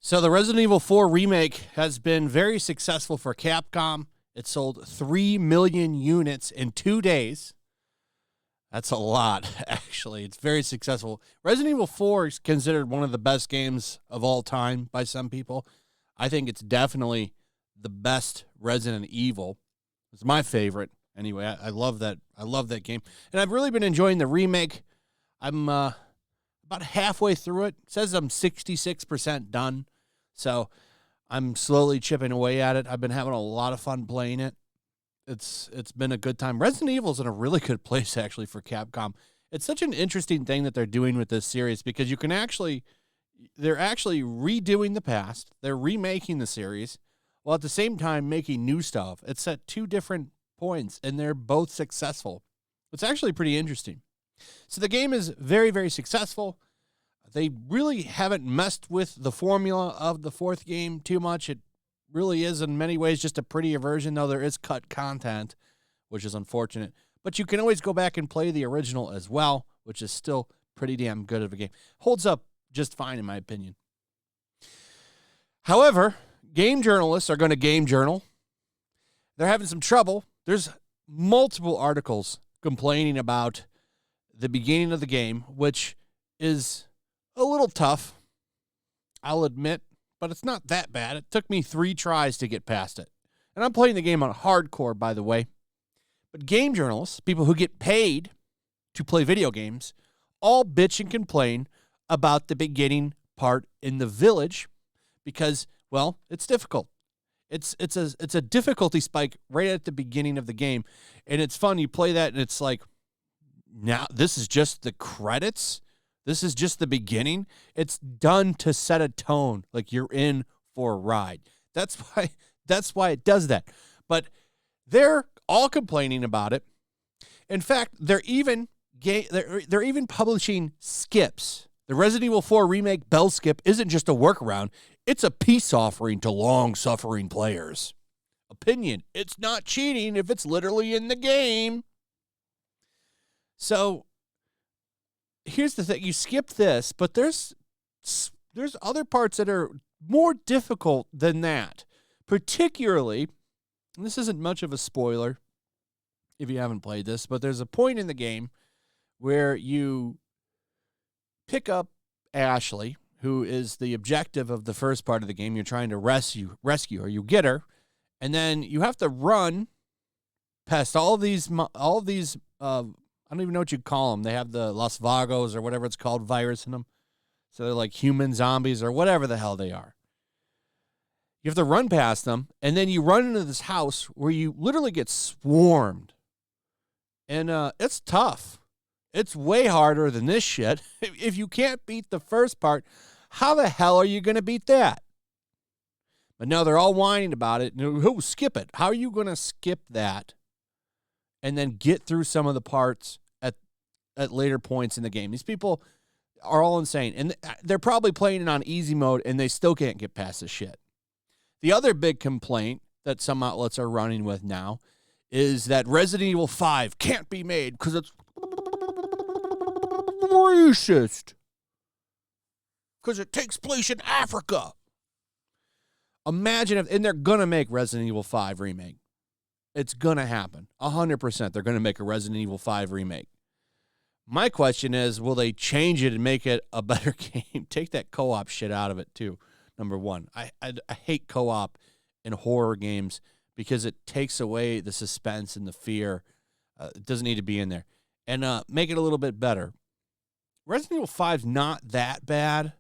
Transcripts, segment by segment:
So the Resident Evil 4 remake has been very successful for Capcom. It sold 3 million units in 2 days. That's a lot, actually. It's very successful. Resident Evil 4 is considered one of the best games of all time by some people. I think it's definitely the best Resident Evil. It's my favorite. Anyway, I love that. I love that game. And I've really been enjoying the remake. I'm about halfway through it. It says I'm 66% done. So I'm slowly chipping away at it. I've been having a lot of fun playing it. It's been a good time. Resident Evil's in a really good place, actually, for Capcom. It's such an interesting thing that they're doing with this series because they're actually redoing the past. They're remaking the series while at the same time making new stuff. It's at 2 different points, and they're both successful. It's actually pretty interesting. So the game is very, very successful. They really haven't messed with the formula of the 4th game too much. It really is in many ways just a prettier version, though there is cut content, which is unfortunate. But you can always go back and play the original as well, which is still pretty damn good of a game. Holds up just fine, in my opinion. However, game journalists are going to game journal. They're having some trouble. There's multiple articles complaining about the beginning of the game, which is a little tough, I'll admit, but it's not that bad. It took me 3 tries to get past it. And I'm playing the game on hardcore, by the way. But game journalists, people who get paid to play video games, all bitch and complain about the beginning part in the village because, well, it's difficult. It's a difficulty spike right at the beginning of the game. And it's fun. You play that, and it's like, now this is just the credits? This is just the beginning. It's done to set a tone, like you're in for a ride. That's why it does that. But they're all complaining about it. In fact, they're even publishing skips. The Resident Evil 4 remake Bell Skip isn't just a workaround. It's a peace offering to long-suffering players. Opinion: it's not cheating if it's literally in the game. So here's the thing. You skip this, but there's other parts that are more difficult than that. Particularly, and this isn't much of a spoiler if you haven't played this, but there's a point in the game where you pick up Ashley, who is the objective of the first part of the game. You're trying to rescue her. You get her, and then you have to run past all these I don't even know what you'd call them. They have the Los Vagos or whatever it's called virus in them. So they're like human zombies or whatever the hell they are. You have to run past them, and then you run into this house where you literally get swarmed. And it's tough. It's way harder than this shit. If you can't beat the first part, how the hell are you going to beat that? But now they're all whining about it. Who skip it? How are you going to skip that and then get through some of the parts at later points in the game? These people are all insane. And they're probably playing it on easy mode, and they still can't get past this shit. The other big complaint that some outlets are running with now is that Resident Evil 5 can't be made because it's racist. Because it takes place in Africa. Imagine if, and they're going to make Resident Evil 5 remake. It's going to happen. 100%. They're going to make a Resident Evil 5 remake. My question is, will they change it and make it a better game? Take that co-op shit out of it, too, number one. I hate co-op in horror games because it takes away the suspense and the fear. It doesn't need to be in there. And make it a little bit better. Resident Evil 5's not that bad.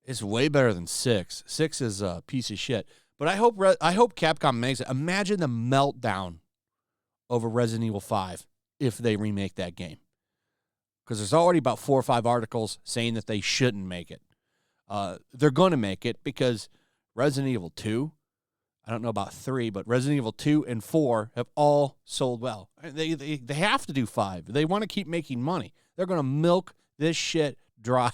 It's way better than 6. 6 is a piece of shit. But I hope Capcom makes it. Imagine the meltdown over Resident Evil 5 if they remake that game. Because there's already about 4 or 5 articles saying that they shouldn't make it. They're going to make it because Resident Evil 2, I don't know about 3, but Resident Evil 2 and 4 have all sold well. They have to do 5. They want to keep making money. They're going to milk this shit dry.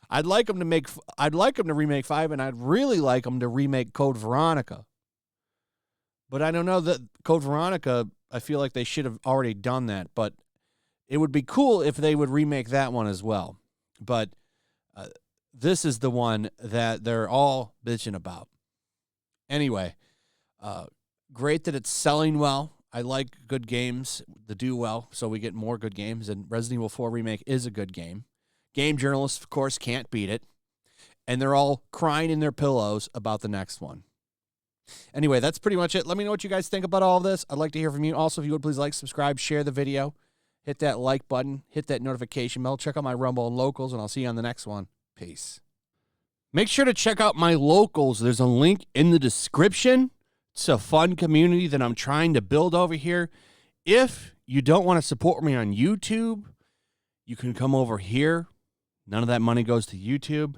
I'd like them to remake 5, and I'd really like them to remake Code Veronica. But I don't know that Code Veronica, I feel like they should have already done that, but it would be cool if they would remake that one as well. But this is the one that they're all bitching about. Anyway, great that it's selling well. I like good games that do well, so we get more good games, and Resident Evil 4 Remake is a good game. Game journalists, of course, can't beat it, and they're all crying in their pillows about the next one. Anyway, that's pretty much it. Let me know what you guys think about all of this. I'd like to hear from you. Also, if you would, please like, subscribe, share the video, hit that like button, hit that notification bell, check out my Rumble and Locals, and I'll see you on the next one. Peace. Make sure to check out my Locals. There's a link in the description. It's a fun community that I'm trying to build over here. If you don't want to support me on YouTube, you can come over here. None of that money goes to YouTube.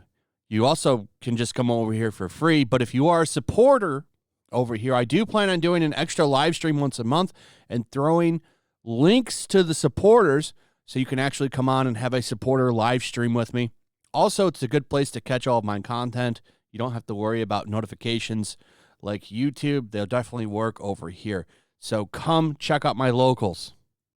You also can just come over here for free. But if you are a supporter over here, I do plan on doing an extra live stream once a month and throwing links to the supporters so you can actually come on and have a supporter live stream with me. Also, it's a good place to catch all of my content. You don't have to worry about notifications like YouTube. They'll definitely work over here. So come check out my Locals.